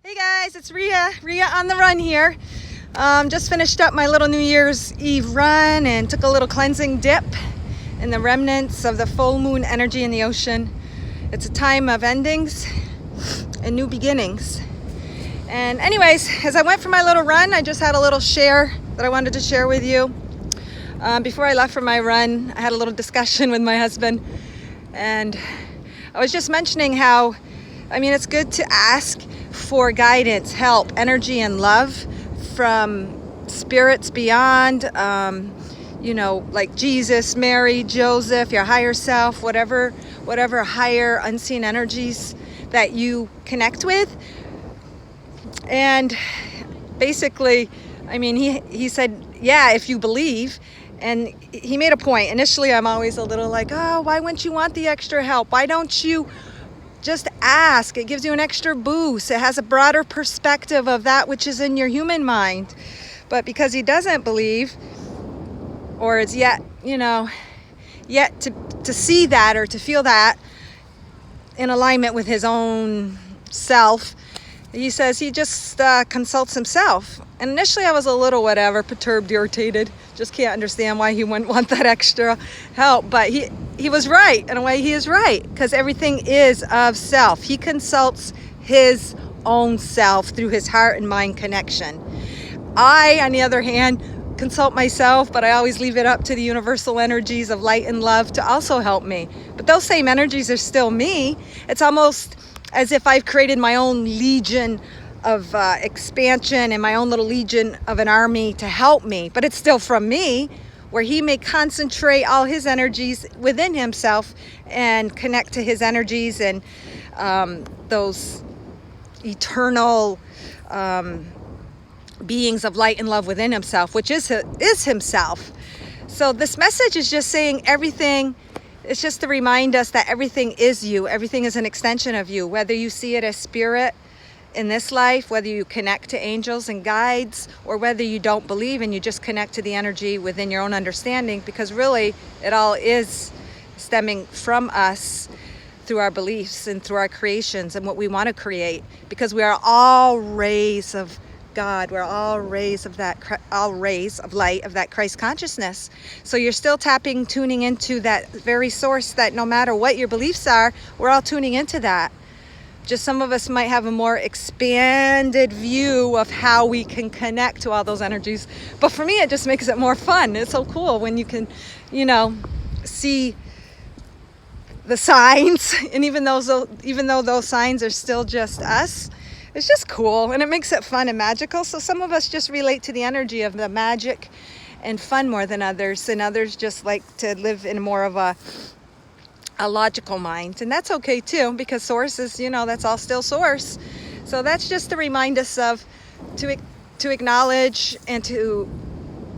Hey guys, it's Rhea on the run here. Just finished up my little New Year's Eve run and took a little cleansing dip in the remnants of the full moon energy in the ocean. It's a time of endings and new beginnings. And anyways, as I went for my little run, I just had a little share that I wanted to share with you. Before I left for my run, I had a little discussion with my husband, and I was just mentioning how, it's good to ask for guidance, help, energy, and love from spirits beyond, like Jesus, Mary, Joseph, your higher self, whatever higher unseen energies that you connect with. And basically, he said, yeah, if you believe. And he made a point. Initially, I'm always a little like, oh, why wouldn't you want the extra help? Why don't you just ask? It gives you an extra boost. It has a broader perspective of that which is in your human mind. But because he doesn't believe, or is yet to see that or to feel that in alignment with his own self, he says he just consults himself. And initially I was a little perturbed, irritated. Just can't understand why he wouldn't want that extra help. But he was right. In a way, he is right, because everything is of self. He consults his own self through his heart and mind connection. I, on the other hand, consult myself, but I always leave it up to the universal energies of light and love to also help me. But those same energies are still me. It's almost as if I've created my own legion of expansion and my own little legion of an army to help me, but it's still from me, where he may concentrate all his energies within himself and connect to his energies and those eternal beings of light and love within himself, which is himself. So this message is just saying everything. It's just to remind us that everything is you. Everything is an extension of you, whether you see it as spirit in this life, whether you connect to angels and guides, or whether you don't believe and you just connect to the energy within your own understanding, because really it all is stemming from us through our beliefs and through our creations and what we want to create, because we are all rays of God. We're all rays of light of that Christ consciousness. So you're still tuning into that very source that no matter what your beliefs are, we're all tuning into that. Just some of us might have a more expanded view of how we can connect to all those energies. But for me, it just makes it more fun. It's so cool when you can, see the signs. And even though those signs are still just us, it's just cool. And it makes it fun and magical. So some of us just relate to the energy of the magic and fun more than others. And others just like to live in more of a logical mind, and that's okay too, because source is, that's all still source. So that's just to remind us to acknowledge and to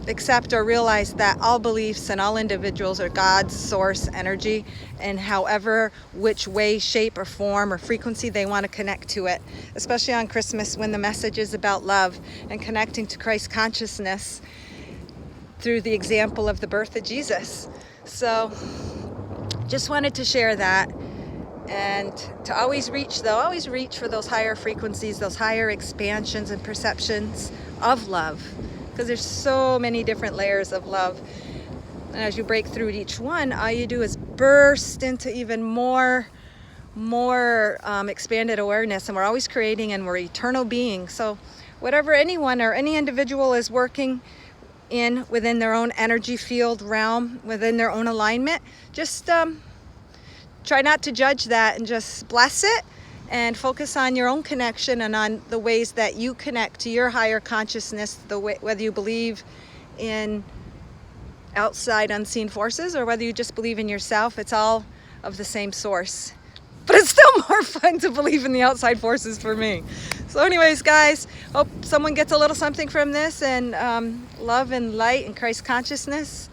accept or realize that all beliefs and all individuals are God's source energy, and however, which way, shape, or form or frequency they want to connect to it, especially on Christmas when the message is about love and connecting to Christ consciousness through the example of the birth of Jesus. So just wanted to share that, and to always reach for those higher frequencies, those higher expansions and perceptions of love, because there's so many different layers of love. And as you break through each one, all you do is burst into even more expanded awareness. And we're always creating, and we're eternal beings. So whatever anyone or any individual is working within their own energy field realm, within their own alignment, just try not to judge that, and just bless it and focus on your own connection and on the ways that you connect to your higher consciousness, whether you believe in outside unseen forces or whether you just believe in yourself. It's all of the same source. But it's still more fun to believe in the outside forces for me. So anyways, guys, hope someone gets a little something from this, and love and light and Christ consciousness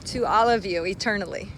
to all of you eternally.